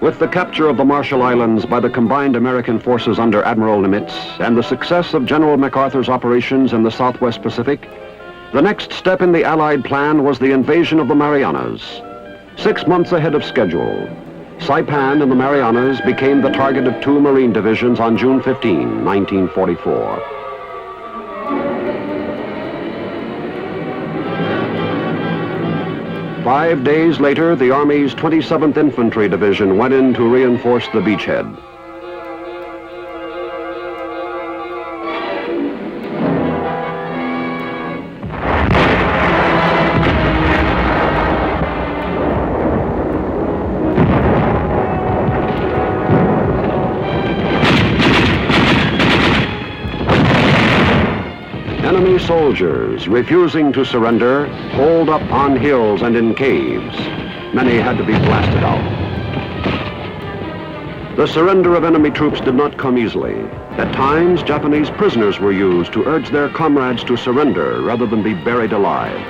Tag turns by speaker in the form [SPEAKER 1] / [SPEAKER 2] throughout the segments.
[SPEAKER 1] With the capture of the Marshall Islands by the combined American forces under Admiral Nimitz and the success of General MacArthur's operations in the Southwest Pacific, the next step in the Allied plan was the invasion of the Marianas. 6 months ahead of schedule, Saipan in the Marianas became the target of 2 Marine divisions on June 15, 1944. Five days later, the Army's 27th Infantry Division went in to reinforce the beachhead. Enemy soldiers, refusing to surrender, holed up on hills and in caves. Many had to be blasted out. The surrender of enemy troops did not come easily. At times, Japanese prisoners were used to urge their comrades to surrender rather than be buried alive.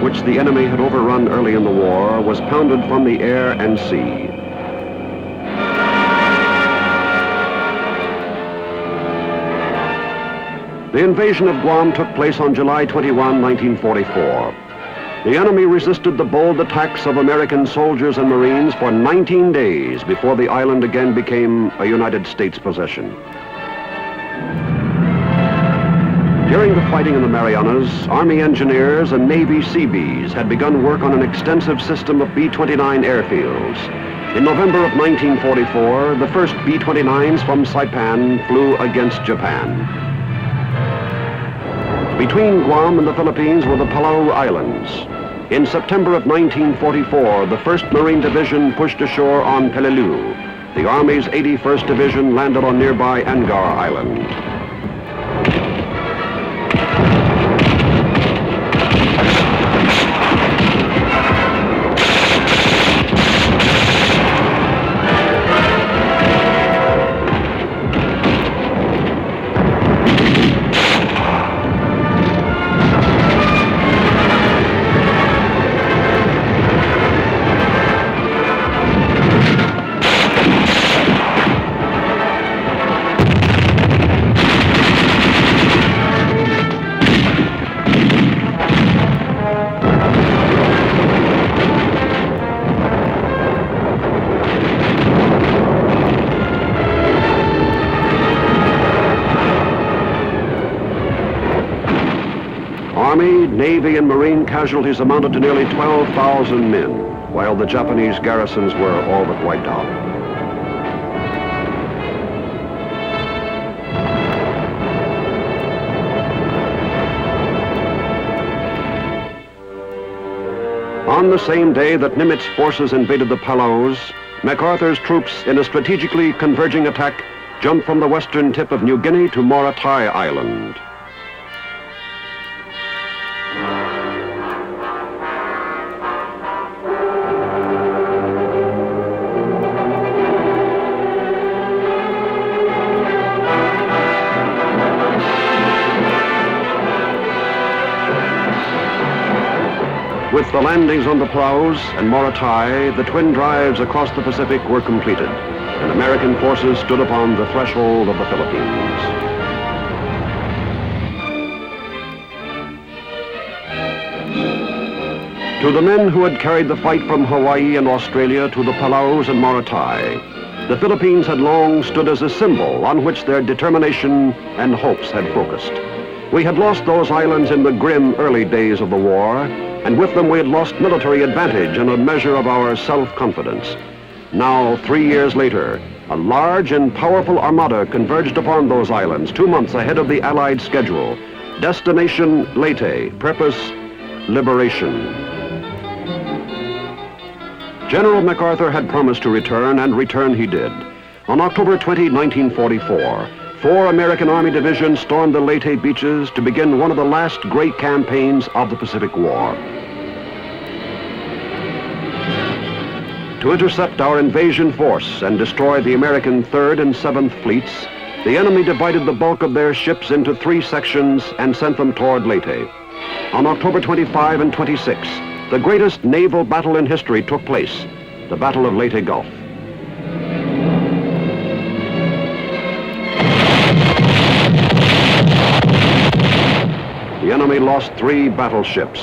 [SPEAKER 1] Which the enemy had overrun early in the war, was pounded from the air and sea. The invasion of Guam took place on July 21, 1944. The enemy resisted the bold attacks of American soldiers and Marines for 19 days before the island again became a United States possession. During the fighting in the Marianas, Army engineers and Navy Seabees had begun work on an extensive system of B-29 airfields. In November of 1944, the first B-29s from Saipan flew against Japan. Between Guam and the Philippines were the Palau Islands. In September of 1944, the 1st Marine Division pushed ashore on Peleliu. The Army's 81st Division landed on nearby Angar Island. Army, Navy, and Marine casualties amounted to nearly 12,000 men, while the Japanese garrisons were all but wiped out. On the same day that Nimitz forces invaded the Palaus, MacArthur's troops, in a strategically converging attack, jumped from the western tip of New Guinea to Morotai Island. With the landings on the Palaus and Morotai, the twin drives across the Pacific were completed, and American forces stood upon the threshold of the Philippines. To the men who had carried the fight from Hawaii and Australia to the Palaus and Morotai, the Philippines had long stood as a symbol on which their determination and hopes had focused. We had lost those islands in the grim early days of the war, and with them we had lost military advantage and a measure of our self-confidence. Now, 3 years later, a large and powerful armada converged upon those islands 2 months ahead of the Allied schedule. Destination Leyte, purpose liberation. General MacArthur had promised to return, and return he did. On October 20, 1944, 4 American Army divisions stormed the Leyte beaches to begin one of the last great campaigns of the Pacific War. To intercept our invasion force and destroy the American 3rd and 7th Fleets, the enemy divided the bulk of their ships into 3 sections and sent them toward Leyte. On October 25 and 26, the greatest naval battle in history took place, the Battle of Leyte Gulf. The enemy lost 3 battleships,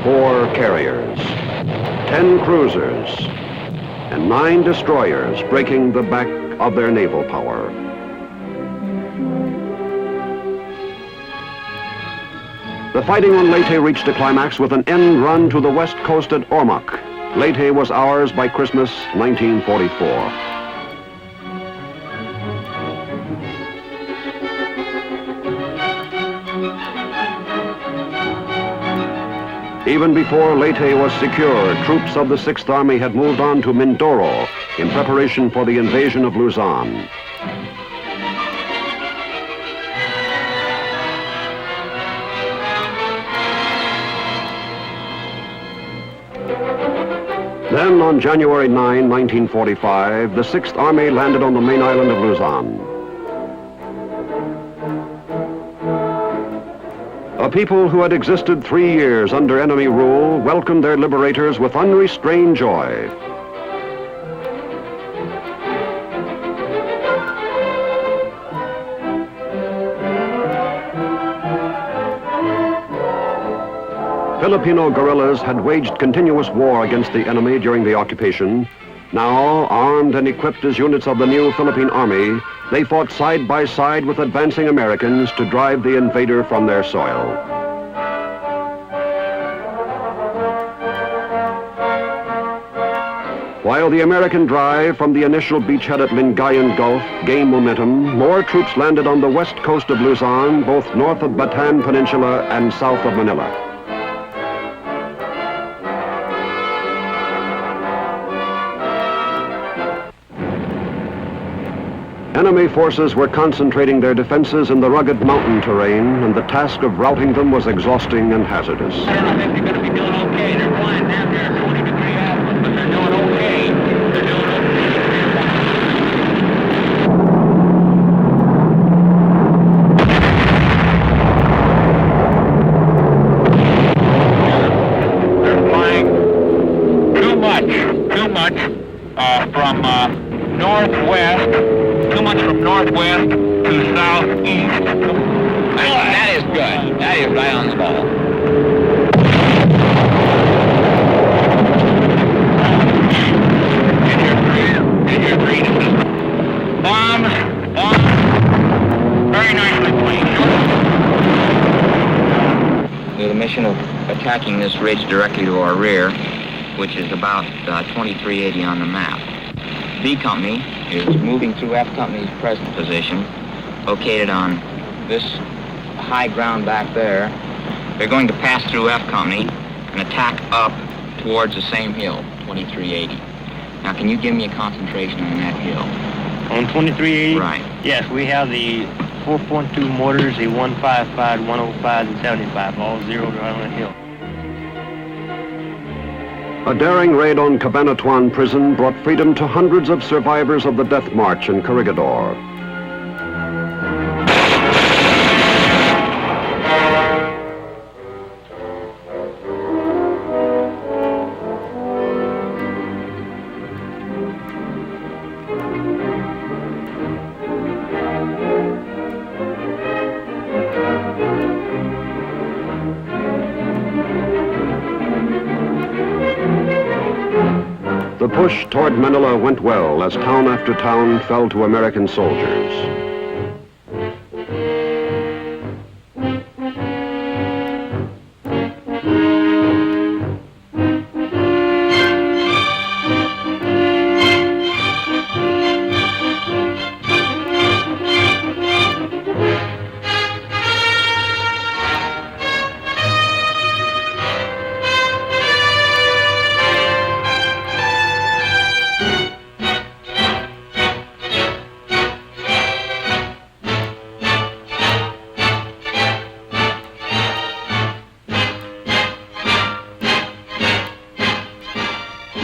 [SPEAKER 1] 4 carriers, 10 cruisers, and 9 destroyers, breaking the back of their naval power. The fighting on Leyte reached a climax with an end run to the west coast at Ormoc. Leyte was ours by Christmas 1944. Even before Leyte was secure, troops of the 6th Army had moved on to Mindoro in preparation for the invasion of Luzon. Then on January 9, 1945, the 6th Army landed on the main island of Luzon. A people who had existed 3 years under enemy rule welcomed their liberators with unrestrained joy. Filipino guerrillas had waged continuous war against the enemy during the occupation. Now, armed and equipped as units of the new Philippine Army, they fought side by side with advancing Americans to drive the invader from their soil. While the American drive from the initial beachhead at Lingayen Gulf gained momentum, more troops landed on the west coast of Luzon, both north of Bataan Peninsula and south of Manila. Enemy forces were concentrating their defenses in the rugged mountain terrain, and the task of routing them was exhausting and hazardous.
[SPEAKER 2] I don't know if they're going to be doing okay. They're flying down here at 20-degree altitude, but they're doing okay. They're doing okay. They're flying too much from northwest to southeast. That is good. That is right on the ball. In your green system. Bombs. Very nicely played. The mission of attacking this ridge directly to our rear, which is about 2380 on the map. B Company is moving through F Company's present position, located on this high ground back there. They're going to pass through F Company and attack up towards the same hill, 2380. Now, can you give me a concentration on that hill?
[SPEAKER 3] On 2380?
[SPEAKER 2] Right.
[SPEAKER 3] Yes, we have the 4.2 mortars, the 155, 105, and 75, all zeroed right on the hill.
[SPEAKER 1] A daring raid on Cabanatuan prison brought freedom to hundreds of survivors of the Death March in Corregidor. The push toward Manila went well as town after town fell to American soldiers.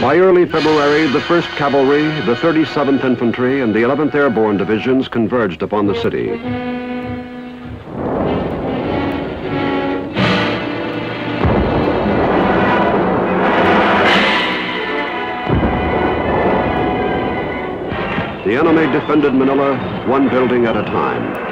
[SPEAKER 1] By early February, the 1st Cavalry, the 37th Infantry, and the 11th Airborne Divisions converged upon the city. The enemy defended Manila, one building at a time.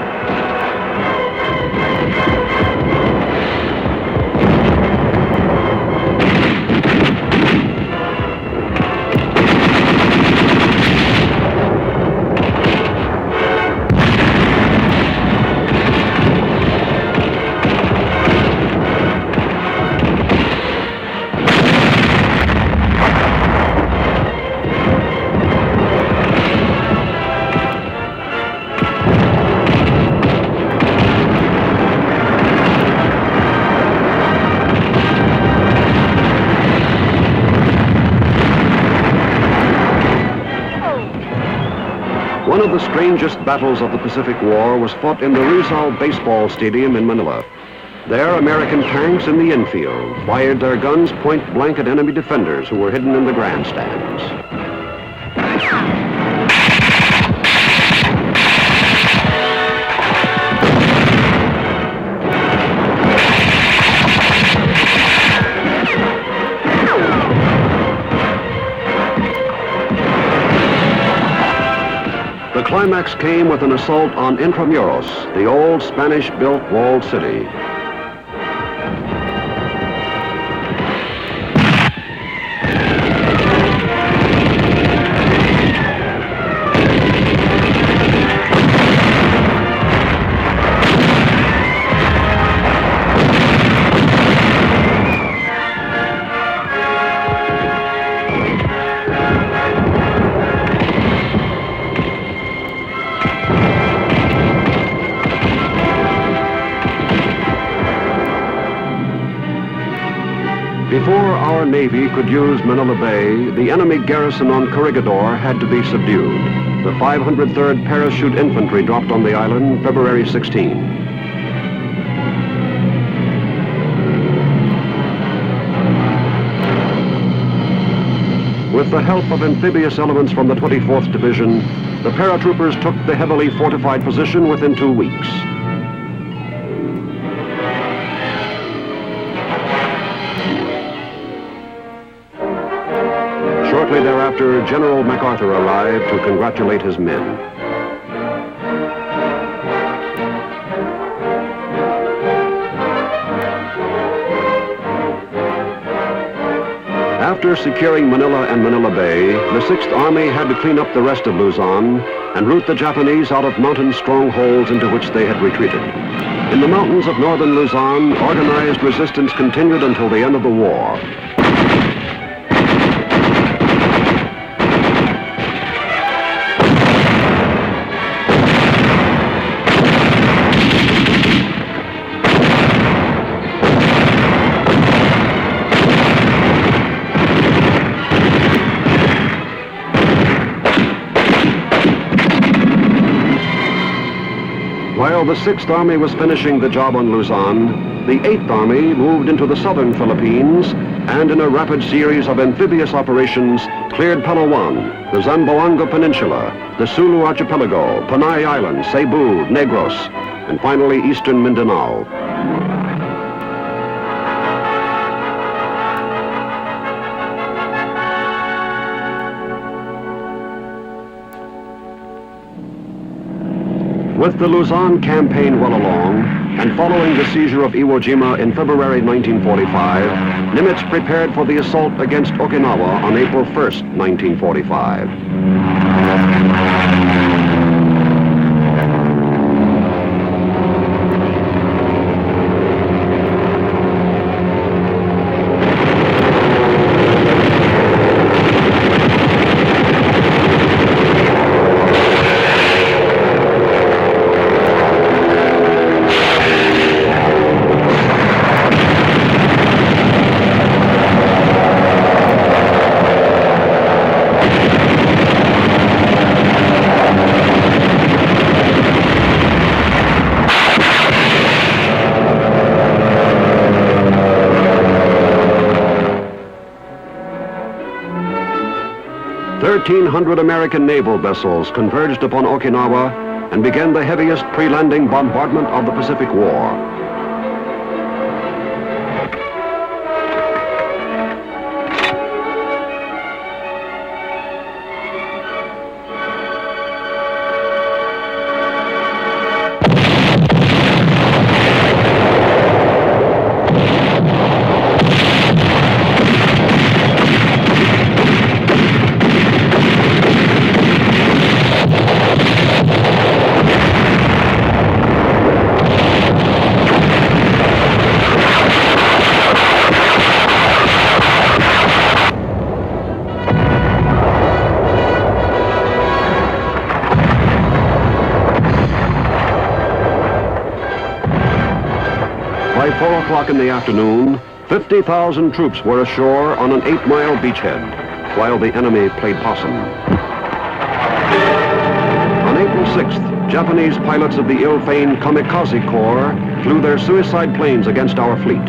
[SPEAKER 1] One of the strangest battles of the Pacific War was fought in the Rizal Baseball Stadium in Manila. There, American tanks in the infield fired their guns point blank at enemy defenders who were hidden in the grandstands. The climax came with an assault on Intramuros, the old Spanish-built walled city. Before our Navy could use Manila Bay, the enemy garrison on Corregidor had to be subdued. The 503rd Parachute Infantry dropped on the island February 16. With the help of amphibious elements from the 24th Division, the paratroopers took the heavily fortified position within 2 weeks. Shortly thereafter, General MacArthur arrived to congratulate his men. After securing Manila and Manila Bay, the 6th Army had to clean up the rest of Luzon and rout the Japanese out of mountain strongholds into which they had retreated. In the mountains of northern Luzon, organized resistance continued until the end of the war. While the 6th Army was finishing the job on Luzon, the 8th Army moved into the southern Philippines and in a rapid series of amphibious operations cleared Palawan, the Zamboanga Peninsula, the Sulu Archipelago, Panay Island, Cebu, Negros, and finally eastern Mindanao. With the Luzon campaign well along, and following the seizure of Iwo Jima in February 1945, Nimitz prepared for the assault against Okinawa on April 1st, 1945. 1,300 American naval vessels converged upon Okinawa and began the heaviest pre-landing bombardment of the Pacific War. By 4 o'clock in the afternoon, 50,000 troops were ashore on an 8-mile beachhead, while the enemy played possum. On April 6th, Japanese pilots of the ill-famed Kamikaze Corps flew their suicide planes against our fleet.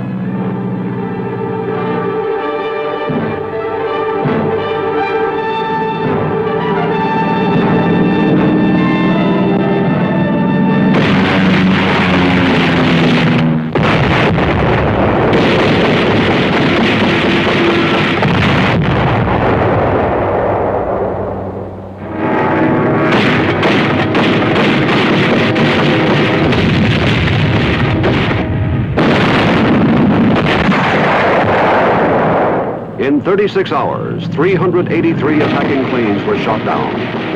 [SPEAKER 1] In 36 hours, 383 attacking planes were shot down.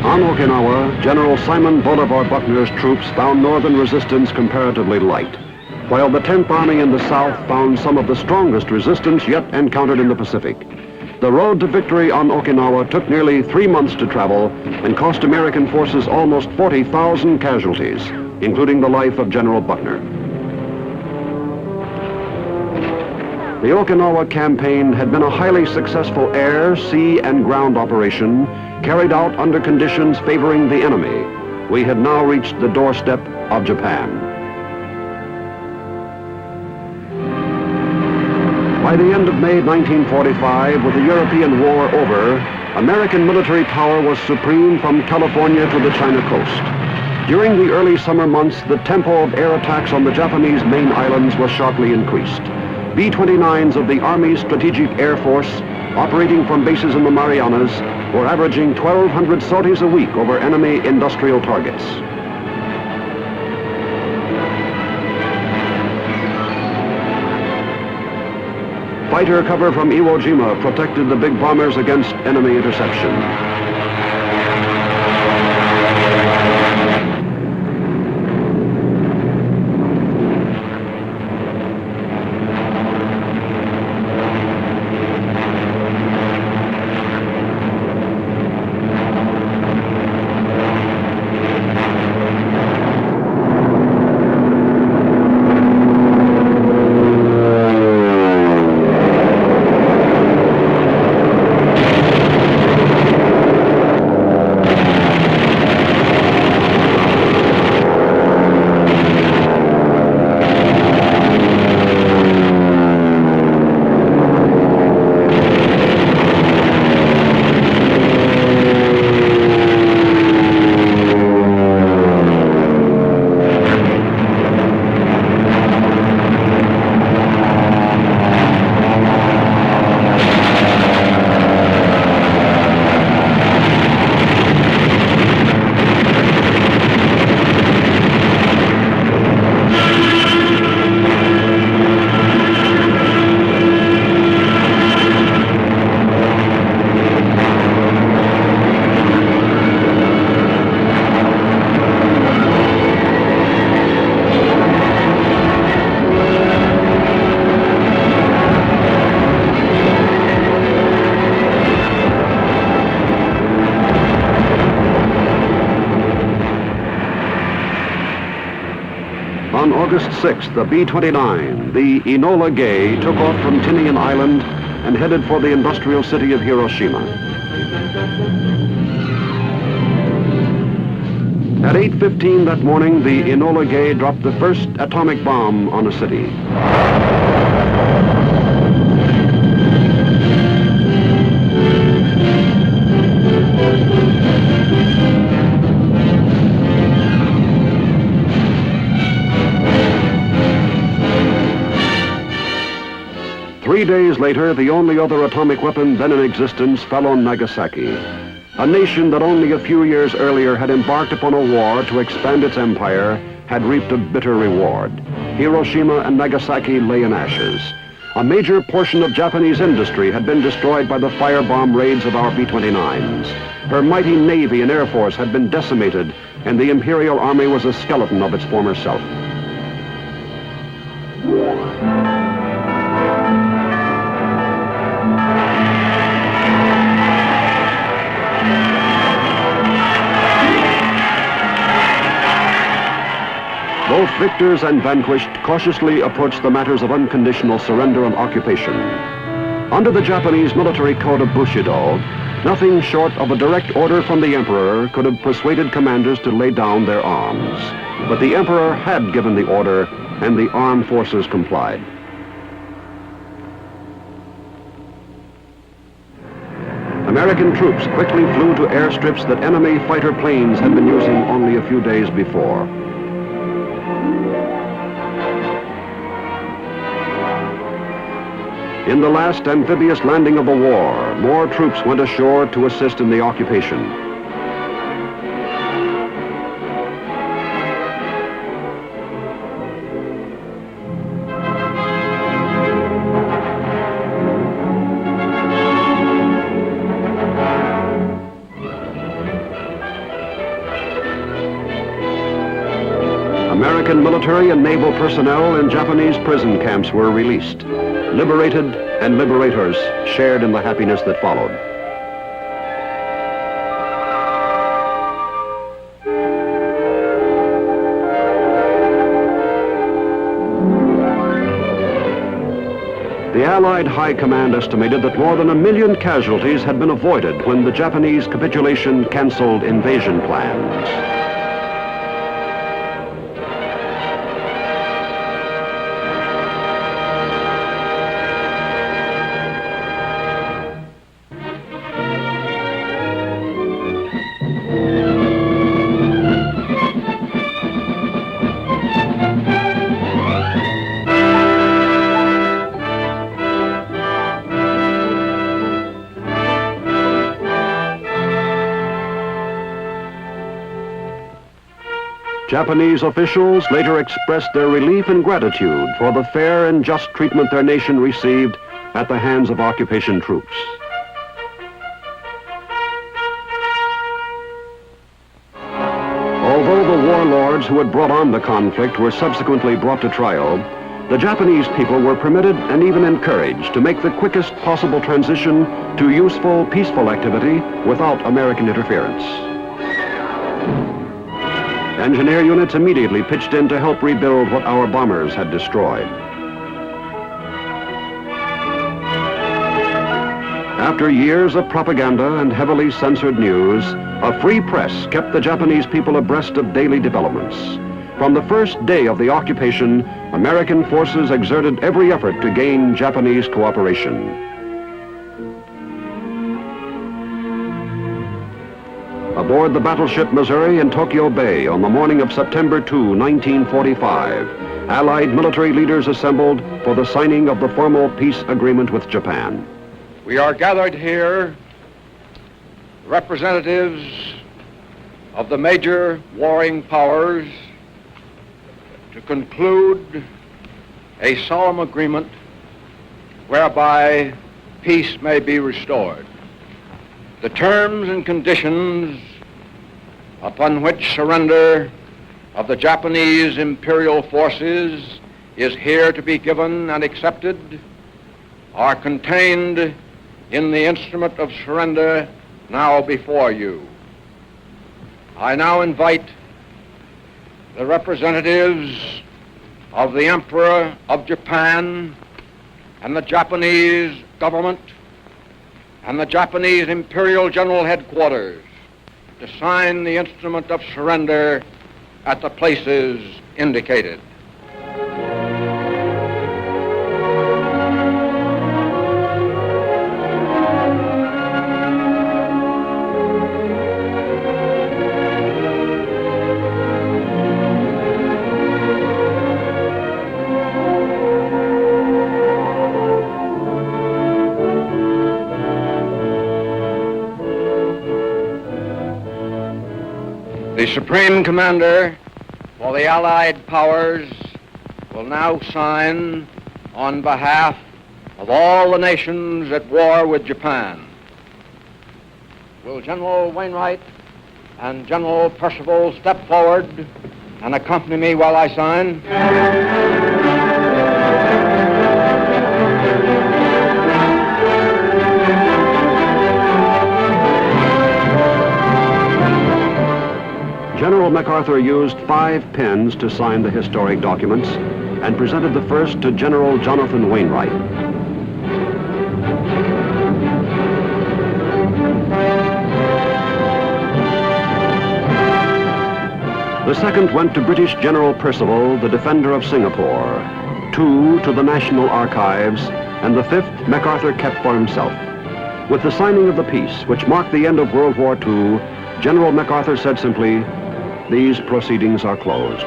[SPEAKER 1] On Okinawa, General Simon Bolivar Buckner's troops found northern resistance comparatively light, while the 10th Army in the south found some of the strongest resistance yet encountered in the Pacific. The road to victory on Okinawa took nearly 3 months to travel and cost American forces almost 40,000 casualties, including the life of General Buckner. The Okinawa campaign had been a highly successful air, sea, and ground operation carried out under conditions favoring the enemy. We had now reached the doorstep of Japan. By the end of May 1945, with the European war over, American military power was supreme from California to the China coast. During the early summer months, the tempo of air attacks on the Japanese main islands was sharply increased. B-29s of the Army's Strategic Air Force, operating from bases in the Marianas, were averaging 1,200 sorties a week over enemy industrial targets. Fighter cover from Iwo Jima protected the big bombers against enemy interception. On August 6th, the B-29, the Enola Gay, took off from Tinian Island and headed for the industrial city of Hiroshima. At 8:15 that morning, the Enola Gay dropped the first atomic bomb on a city. Three days later, the only other atomic weapon then in existence fell on Nagasaki, a nation that only a few years earlier had embarked upon a war to expand its empire, had reaped a bitter reward. Hiroshima and Nagasaki lay in ashes. A major portion of Japanese industry had been destroyed by the firebomb raids of our B-29s. Her mighty Navy and Air Force had been decimated, and the Imperial Army was a skeleton of its former self. Both victors and vanquished cautiously approached the matters of unconditional surrender and occupation. Under the Japanese military code of Bushido, nothing short of a direct order from the Emperor could have persuaded commanders to lay down their arms. But the Emperor had given the order, and the armed forces complied. American troops quickly flew to airstrips that enemy fighter planes had been using only a few days before. In the last amphibious landing of the war, more troops went ashore to assist in the occupation. American military and naval personnel in Japanese prison camps were released. Liberated and liberators shared in the happiness that followed. The Allied High Command estimated that more than 1 million casualties had been avoided when the Japanese capitulation canceled invasion plans. Japanese officials later expressed their relief and gratitude for the fair and just treatment their nation received at the hands of occupation troops. Although the warlords who had brought on the conflict were subsequently brought to trial, the Japanese people were permitted and even encouraged to make the quickest possible transition to useful, peaceful activity without American interference. Engineer units immediately pitched in to help rebuild what our bombers had destroyed. After years of propaganda and heavily censored news, a free press kept the Japanese people abreast of daily developments. From the first day of the occupation, American forces exerted every effort to gain Japanese cooperation. Aboard the battleship Missouri in Tokyo Bay on the morning of September 2, 1945, Allied military leaders assembled for the signing of the formal peace agreement with Japan.
[SPEAKER 4] We are gathered here, representatives of the major warring powers, to conclude a solemn agreement whereby peace may be restored. The terms and conditions upon which surrender of the Japanese imperial forces is here to be given and accepted are contained in the instrument of surrender now before you. I now invite the representatives of the Emperor of Japan and the Japanese government and the Japanese Imperial General Headquarters to sign the instrument of surrender at the places indicated. The Supreme Commander for the Allied Powers will now sign on behalf of all the nations at war with Japan. Will General Wainwright and General Percival step forward and accompany me while I sign?
[SPEAKER 1] General MacArthur used 5 pens to sign the historic documents and presented the first to General Jonathan Wainwright. The second went to British General Percival, the defender of Singapore, 2 to the National Archives, and the 5th MacArthur kept for himself. With the signing of the peace, which marked the end of World War II, General MacArthur said simply, "These proceedings are closed."